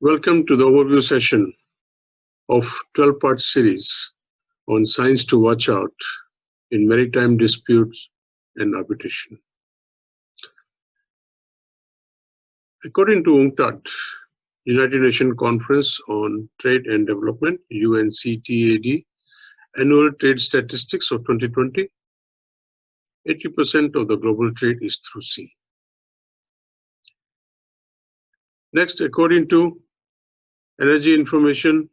Welcome to the overview session of 12-part series on signs to watch out in maritime disputes and arbitration. According to UNCTAD, United Nations Conference on Trade and Development, UNCTAD, Annual Trade Statistics of 2020, 80% of the global trade is through sea. Next, according to Energy Information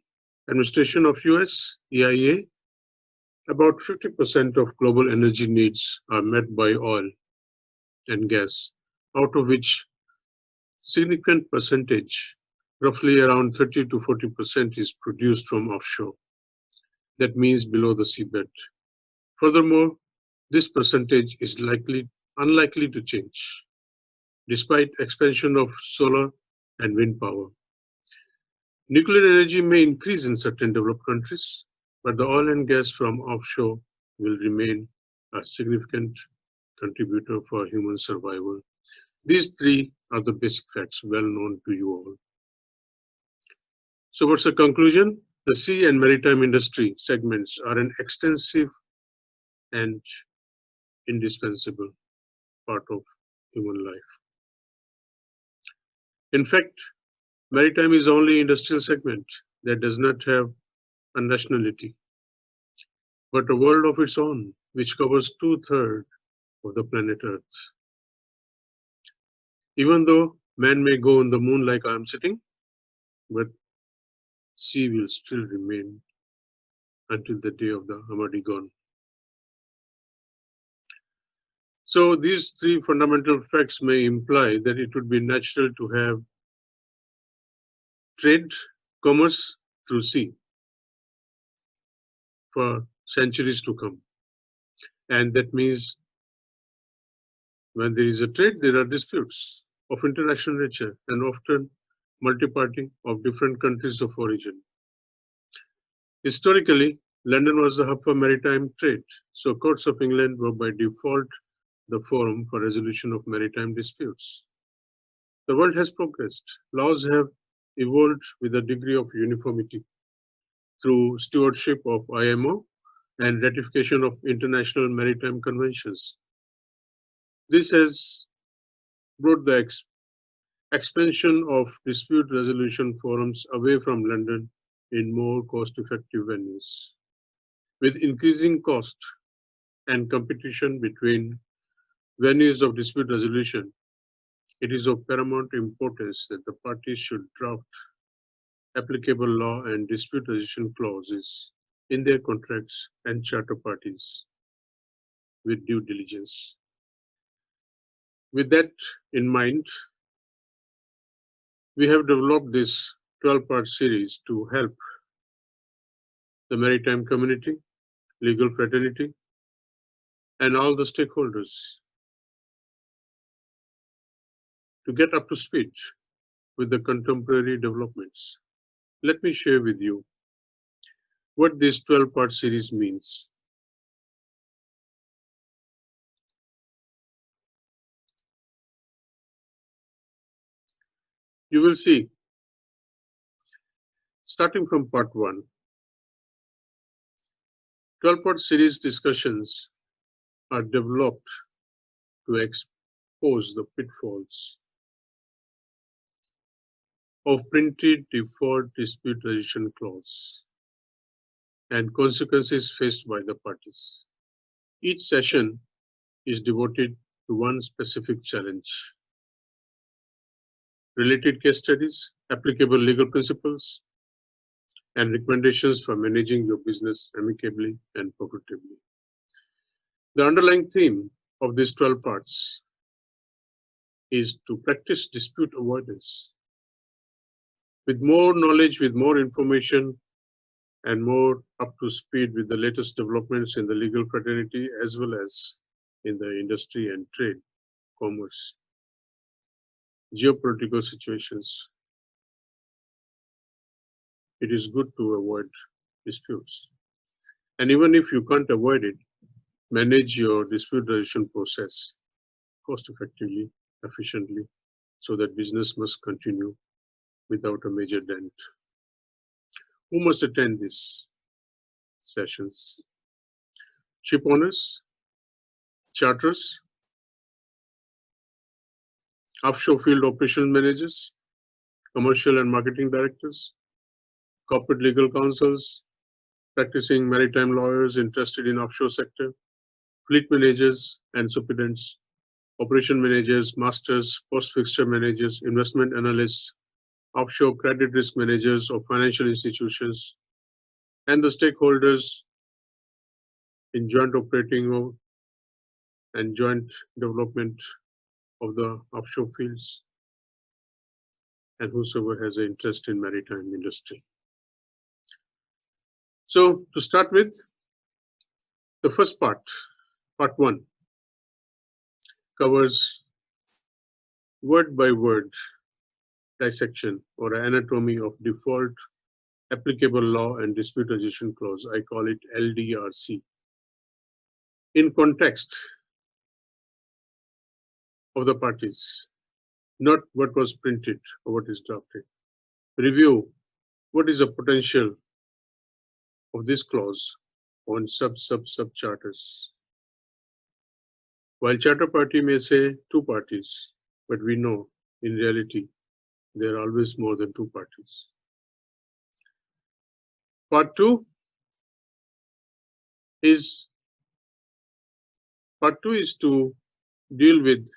Administration of US, EIA, about 50% of global energy needs are met by oil and gas, out of which significant percentage, roughly around 30 to 40%, is produced from offshore. That means below the seabed. Furthermore, this percentage is unlikely to change, despite expansion of solar and wind power. Nuclear energy may increase in certain developed countries, but the oil and gas from offshore will remain a significant contributor for human survival. These three are the basic facts well known to you all. So what's the conclusion? The sea and maritime industry segments are an extensive and indispensable part of human life. In fact, maritime is the only industrial segment that does not have a nationality, but a world of its own, which covers 2/3 of the planet Earth. Even though man may go on the moon like I am sitting, but sea will still remain until the day of the Armageddon. So these three fundamental facts may imply that it would be natural to have trade, commerce through sea for centuries to come. And that means when there is a trade, there are disputes of international nature and often multi-party of different countries of origin. Historically, London was the hub for maritime trade, so courts of England were by default the forum for resolution of maritime disputes. The world has progressed. Laws have evolved with a degree of uniformity through stewardship of IMO and ratification of international maritime conventions. This has brought the expansion of dispute resolution forums away from London in more cost-effective venues. With increasing cost and competition between venues of dispute resolution, it is of paramount importance that the parties should draft applicable law and dispute resolution clauses in their contracts and charter parties with due diligence. With that in mind, we have developed this 12-part series to help the maritime community, legal fraternity, and all the stakeholders to get up to speed with the contemporary developments. Let me share with you what this 12-part series means. You will see, starting from part 1, 12-part series discussions are developed to expose the pitfalls of printed default dispute resolution clause and consequences faced by the parties. Each session is devoted to one specific challenge. Related case studies, applicable legal principles, and recommendations for managing your business amicably and profitably. The underlying theme of these 12 parts is to practice dispute avoidance. With more knowledge, with more information, and more up to speed with the latest developments in the legal fraternity as well as in the industry and trade, commerce, geopolitical situations, it is good to avoid disputes. And even if you can't avoid it, manage your dispute resolution process cost effectively, efficiently, so that business must continue without a major dent. Who must attend these sessions? Ship owners, charters, offshore field operations managers, commercial and marketing directors, corporate legal counsels, practicing maritime lawyers interested in offshore sector, fleet managers and superintendents, operation managers, masters, post-fixture managers, investment analysts, offshore credit risk managers of financial institutions, and the stakeholders in joint operating and joint development of the offshore fields, and whosoever has an interest in maritime industry. So to start with, the first part 1, covers word by word dissection or anatomy of default applicable law and dispute resolution clause. I call it LDRC. In context of the parties, not what was printed or what is drafted. Review what is the potential of this clause on sub charters. While charter party may say 2 parties, but we know in reality there are always more than 2 parties. Part 2 is to deal with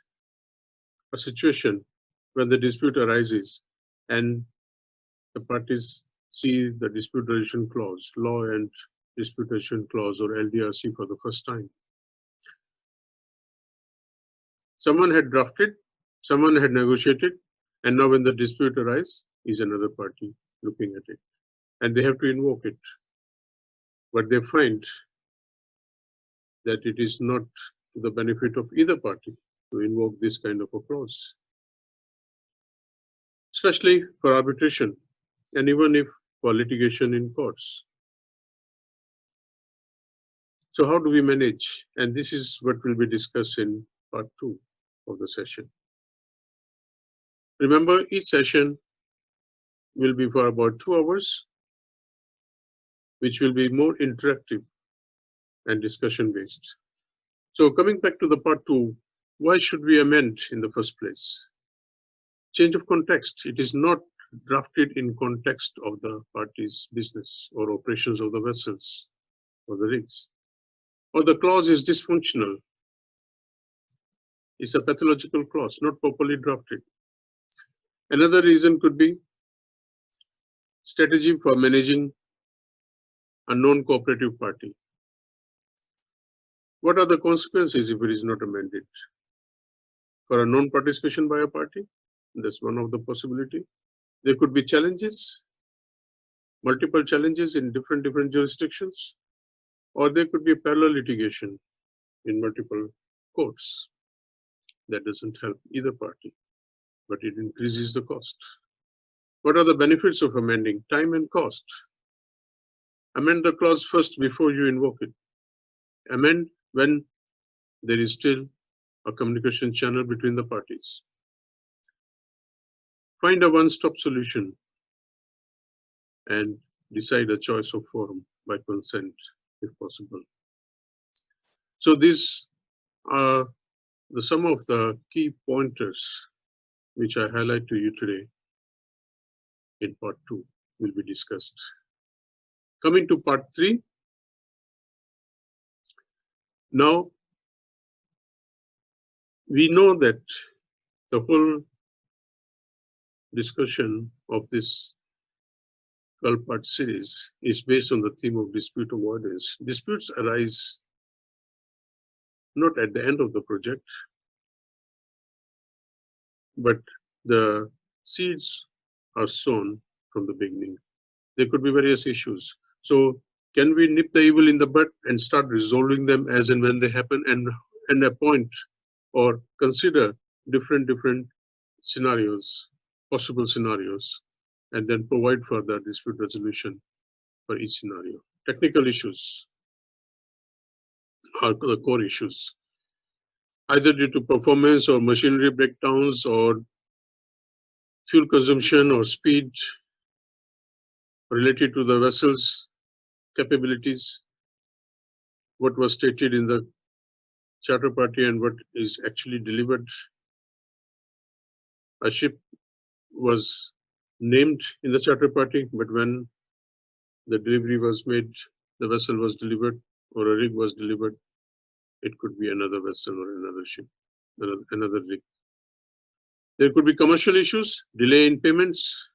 a situation when the dispute arises and the parties see the dispute resolution clause, law and dispute resolution clause or LDRC for the first time. Someone had drafted, someone had negotiated, and now when the dispute arises, is another party looking at it. And they have to invoke it. But they find that it is not to the benefit of either party to invoke this kind of a clause, especially for arbitration and even if for litigation in courts. So how do we manage? And this is what will be discussed in part 2 of the session. Remember, each session will be for about 2 hours, which will be more interactive and discussion based. So coming back to the part 2, why should we amend in the first place? Change of context. It is not drafted in context of the party's business or operations of the vessels or the rigs. Or the clause is dysfunctional. It's a pathological clause, not properly drafted. Another reason could be strategy for managing a non-cooperative party. What are the consequences if it is not amended? For a non-participation by a party, that's one of the possibility. There could be challenges, multiple challenges in different jurisdictions, or there could be parallel litigation in multiple courts. That doesn't help either party, but it increases the cost. What are the benefits of amending? Time and cost. Amend the clause first before you invoke it. Amend when there is still a communication channel between the parties. Find a one-stop solution and decide a choice of forum by consent if possible. So these are some of the key pointers which I highlight to you today in part 2 will be discussed. Coming to part 3. Now, we know that the whole discussion of this 12-part series is based on the theme of dispute avoidance. Disputes arise not at the end of the project, but the seeds are sown from the beginning. There could be various issues. So can we nip the evil in the bud and start resolving them as and when they happen and appoint or consider different scenarios, possible scenarios, and then provide for the dispute resolution for each scenario. Technical issues are the core issues, either due to performance or machinery breakdowns or fuel consumption or speed related to the vessel's capabilities, what was stated in the charter party and what is actually delivered. A ship was named in the charter party, but when the delivery was made, the vessel was delivered or a rig was delivered, it could be another vessel or another ship, another rig. There could be commercial issues, delay in payments,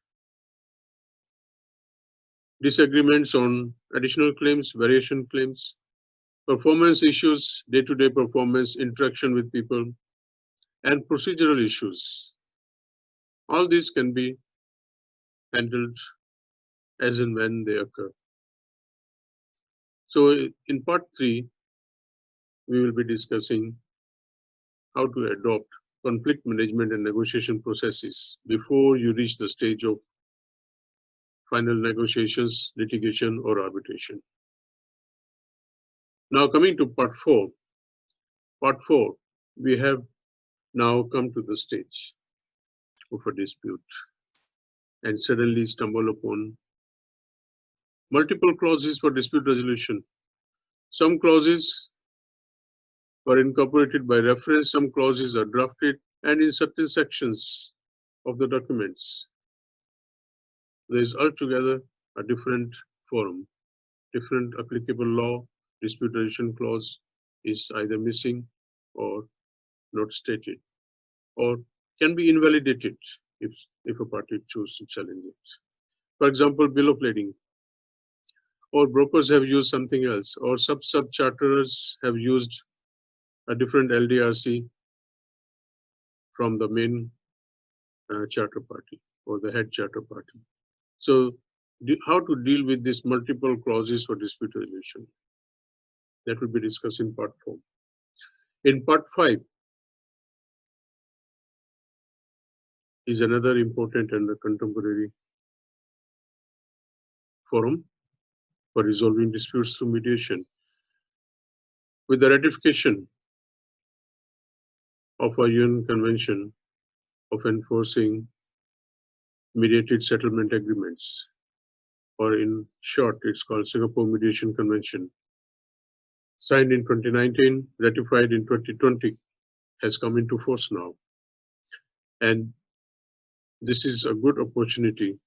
disagreements on additional claims, variation claims, performance issues, day-to-day performance, interaction with people, and procedural issues. All these can be handled as and when they occur. So in part 3, we will be discussing how to adopt conflict management and negotiation processes before you reach the stage of final negotiations, litigation, or arbitration. Now coming to part 4. Part 4, we have now come to the stage of a dispute and suddenly stumble upon multiple clauses for dispute resolution. Some clauses were incorporated by reference, some clauses are drafted, and in certain sections of the documents, there is altogether a different forum, different applicable law. Dispute resolution clause is either missing or not stated, or can be invalidated if a party chooses to challenge it. For example, bill of lading, or brokers have used something else, or sub-charterers have used a different LDRC from the main charter party or the head charter party. So how to deal with these multiple clauses for dispute resolution? That will be discussed in part 4. In part 5 is another important and contemporary forum for resolving disputes through mediation. With the ratification of a UN Convention of enforcing mediated settlement agreements, or in short, it's called Singapore Mediation Convention, signed in 2019, ratified in 2020, has come into force now. And this is a good opportunity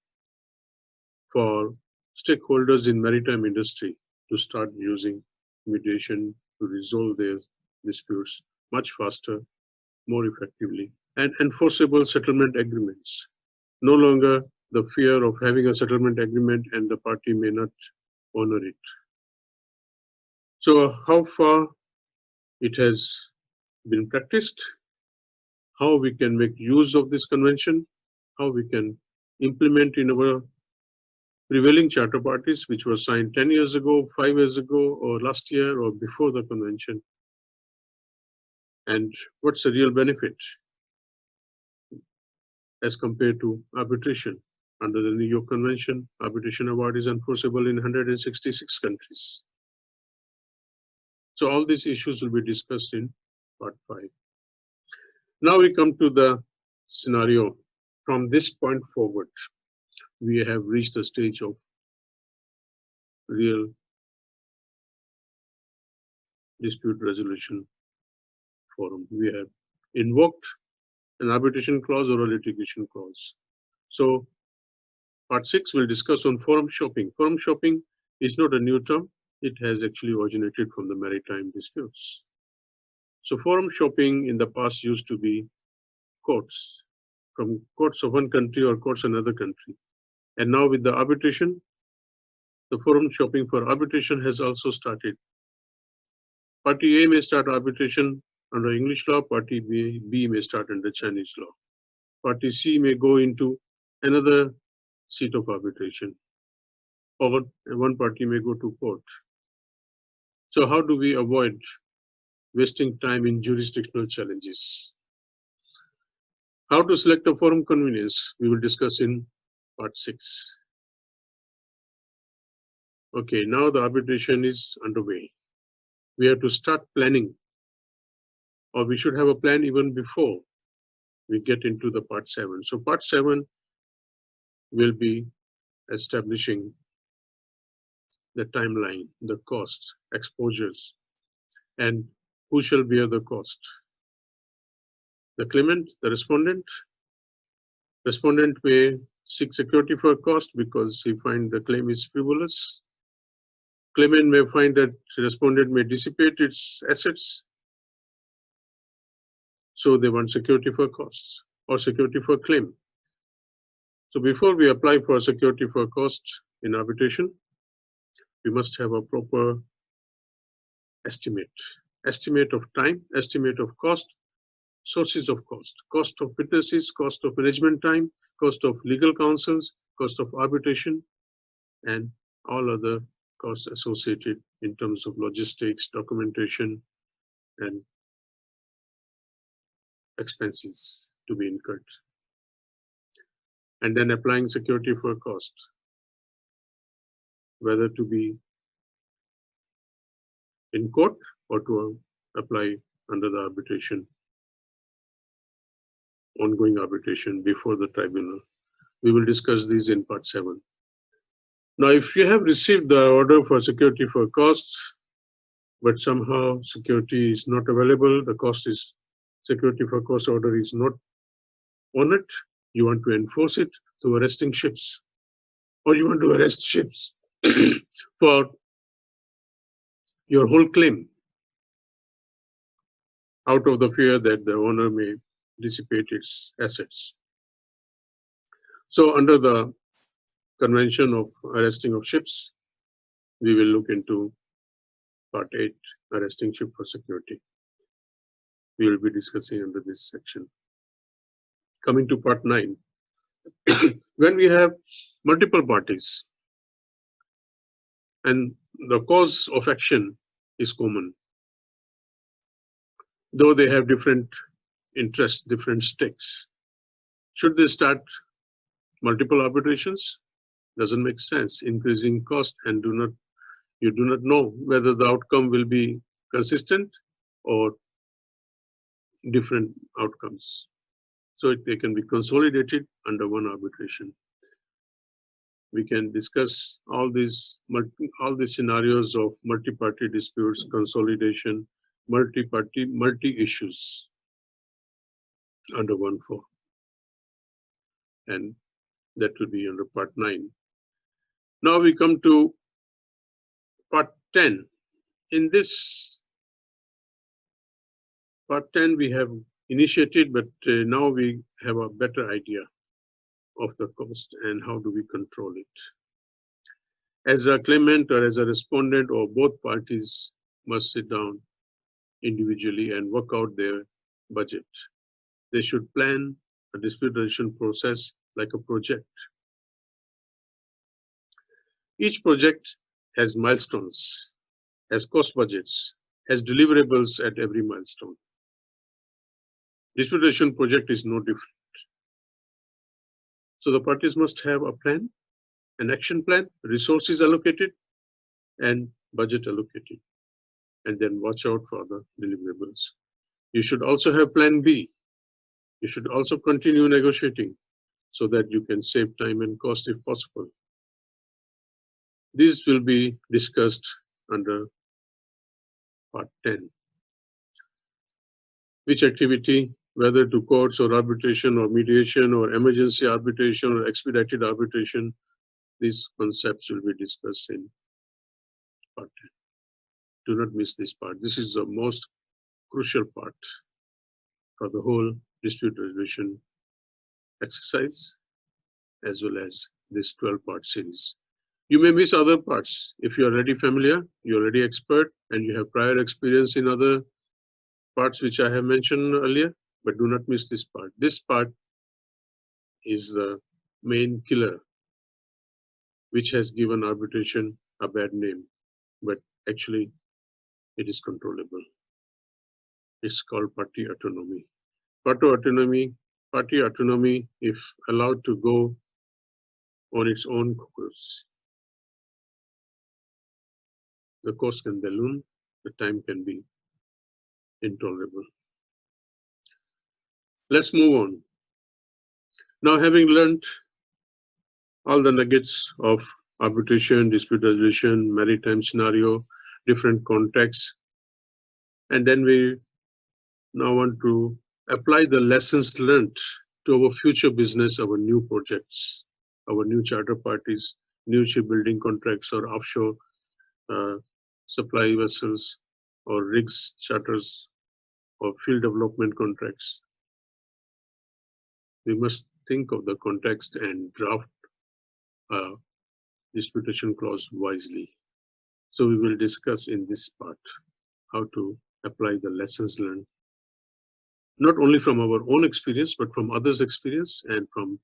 for stakeholders in maritime industry to start using mediation to resolve their disputes much faster, more effectively, and enforceable settlement agreements. No longer the fear of having a settlement agreement and the party may not honor it. So how far it has been practiced, how we can make use of this convention, how we can implement in our prevailing charter parties, which were signed 10 years ago, 5 years ago, or last year, or before the convention. And what's the real benefit as compared to arbitration? Under the New York Convention, arbitration award is enforceable in 166 countries. So all these issues will be discussed in part 5. Now we come to the scenario. From this point forward, we have reached the stage of real dispute resolution forum. We have invoked an arbitration clause or a litigation clause. So part 6 will discuss on forum shopping. Forum shopping is not a new term. It has actually originated from the maritime disputes. So forum shopping in the past used to be courts, from courts of one country or courts another country. And now with the arbitration, the forum shopping for arbitration has also started. Party A may start arbitration under English law, Party B may start under Chinese law. Party C may go into another seat of arbitration, or one party may go to court. So how do we avoid wasting time in jurisdictional challenges? How to select a forum convenience, we will discuss in part 6. Okay, now the arbitration is underway. We have to start planning, or we should have a plan even before we get into the part 7. So part 7 will be establishing the timeline, the cost, exposures, and who shall bear the cost. The claimant, the respondent. Respondent may seek security for cost because he finds the claim is frivolous. Claimant may find that respondent may dissipate its assets, so they want security for costs or security for claim. So before we apply for security for cost in arbitration, we must have a proper estimate. Estimate of time, estimate of cost, sources of cost, cost of witnesses, cost of management time, cost of legal counsels, cost of arbitration, and all other costs associated in terms of logistics, documentation, and expenses to be incurred. And then applying security for cost, whether to be in court or to apply under the arbitration, ongoing arbitration before the tribunal. We will discuss these in part 7. Now, if you have received the order for security for costs, but somehow security is not available, the cost is security for cost order is not on it, you want to enforce it through arresting ships, or you want to arrest ships for your whole claim out of the fear that the owner may dissipate its assets. So under the Convention of Arresting of Ships, we will look into part 8, arresting ship for security. We will be discussing under this section. Coming to part 9, when we have multiple parties and the cause of action is common, though they have different interests, different stakes, should they start multiple arbitrations? Doesn't make sense. Increasing cost, and you do not know whether the outcome will be consistent or different outcomes. So they can be consolidated under one arbitration. We can discuss all these scenarios of multi-party disputes, consolidation, multi-issues under one form. And that will be under part 9. Now we come to part 10. In this part 10 we have initiated, but now we have a better idea of the cost and how do we control it. As a claimant or as a respondent, or both parties must sit down individually and work out their budget. They should plan a dispute resolution process like a project. Each project has milestones, has cost budgets, has deliverables at every milestone. Dispute resolution project is no different. So the parties must have a plan, an action plan, resources allocated, and budget allocated, and then watch out for the deliverables. You should also have plan B. You should also continue negotiating so that you can save time and cost if possible. These will be discussed under part 10. Which activity, whether to courts or arbitration or mediation or emergency arbitration or expedited arbitration, these concepts will be discussed in part 10. Do not miss this part. This is the most crucial part for the whole dispute resolution exercise, as well as this 12-part series. You may miss other parts. If you are already familiar, you're already expert, and you have prior experience in other parts which I have mentioned earlier, but do not miss this part. This part is the main killer, which has given arbitration a bad name, but actually it is controllable. It's called party autonomy. Party autonomy, if allowed to go on its own course, the cost can balloon, the time can be intolerable. Let's move on. Now, having learned all the nuggets of arbitration, dispute resolution, maritime scenario, different contexts, and then we now want to apply the lessons learned to our future business, our new projects, our new charter parties, new shipbuilding contracts or offshore uh, supply vessels or rigs charters or field development contracts. We must think of the context and draft a disputation clause wisely. So we will discuss in this part how to apply the lessons learned, not only from our own experience, but from others' experience and from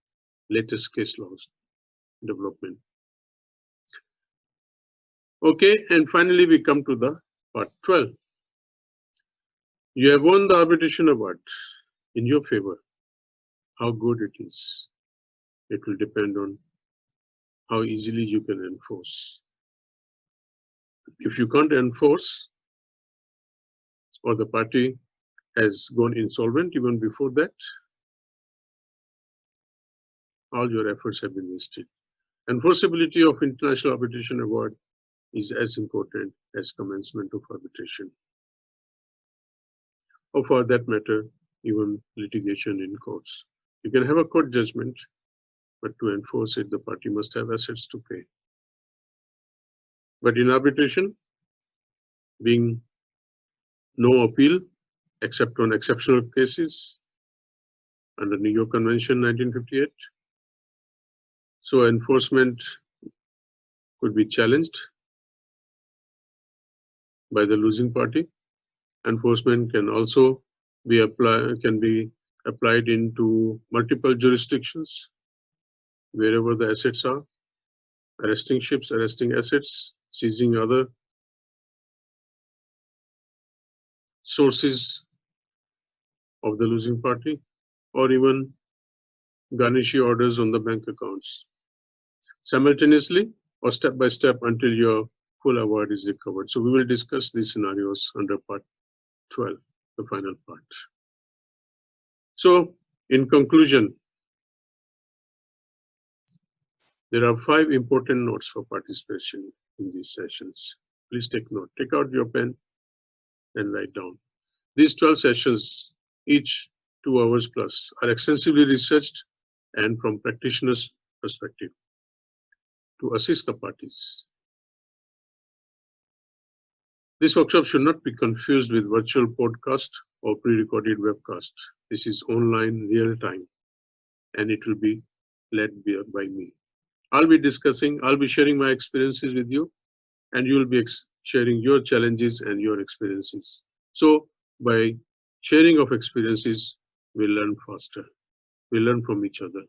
latest case laws development. Okay, and finally we come to the part 12. You have won the arbitration award in your favor. How good it is, it will depend on how easily you can enforce. If you can't enforce, or the party has gone insolvent even before that, all your efforts have been wasted. Enforceability of International Arbitration Award is as important as commencement of arbitration, or for that matter, even litigation in courts. You can have a court judgment, but to enforce it, the party must have assets to pay. But in arbitration, being no appeal except on exceptional cases under New York Convention 1958, so enforcement could be challenged by the losing party. Enforcement can also be applied into multiple jurisdictions wherever the assets are, arresting ships, arresting assets, seizing other sources of the losing party, or even garnishee orders on the bank accounts, simultaneously or step by step until your full award is recovered. So we will discuss these scenarios under part 12, the final part. So in conclusion, there are 5 important notes for participation in these sessions. Please take note. Take out your pen and write down. These 12 sessions, each 2 hours plus, are extensively researched and from practitioners' perspective to assist the parties. This workshop should not be confused with virtual podcast or pre-recorded webcast. This is online, real time, and it will be led by me. I'll be sharing my experiences with you, and you will be sharing your challenges and your experiences. So by sharing of experiences, we learn faster. We learn from each other.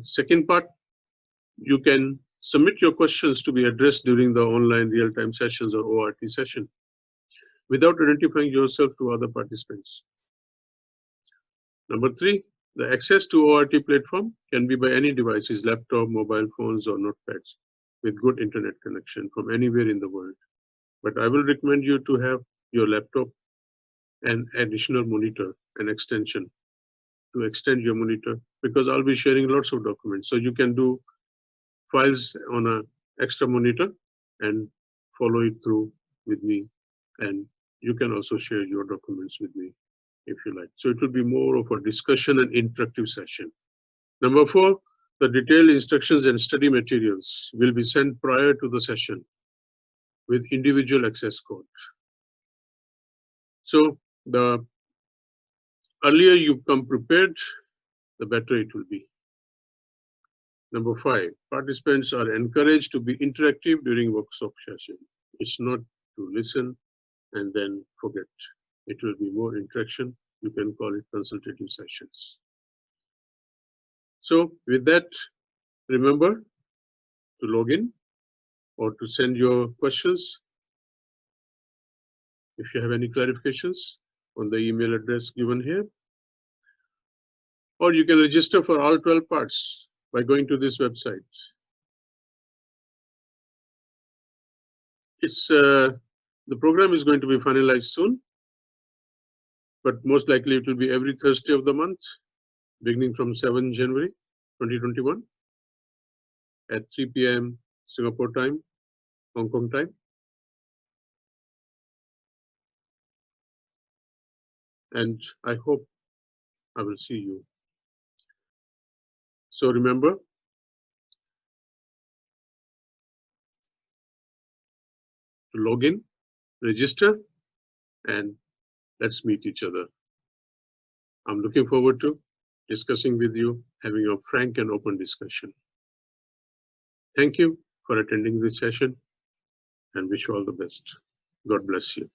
Second part, you can submit your questions to be addressed during the online real-time sessions or ORT session without identifying yourself to other participants. Number 3, the access to ORT platform can be by any devices, laptop, mobile phones, or notepads with good internet connection from anywhere in the world. But I will recommend you to have your laptop and additional monitor and extension to extend your monitor, because I'll be sharing lots of documents. So you can do files on an extra monitor and follow it through with me. And you can also share your documents with me if you like. So it will be more of a discussion and interactive session. Number 4, the detailed instructions and study materials will be sent prior to the session with individual access code. So the earlier you come prepared, the better it will be. Number 5, participants are encouraged to be interactive during workshop session. It's not to listen and then forget. It will be more interaction. You can call it consultative sessions. So with that, remember to log in or to send your questions if you have any clarifications on the email address given here. Or you can register for all 12 parts by going to this website. The program is going to be finalized soon. but most likely it will be every Thursday of the month, beginning from 7 January 2021 at 3 p.m. Singapore time, Hong Kong time. And I hope I will see you. So remember, to log in, register, and let's meet each other. I'm looking forward to discussing with you, having a frank and open discussion. Thank you for attending this session and wish you all the best. God bless you.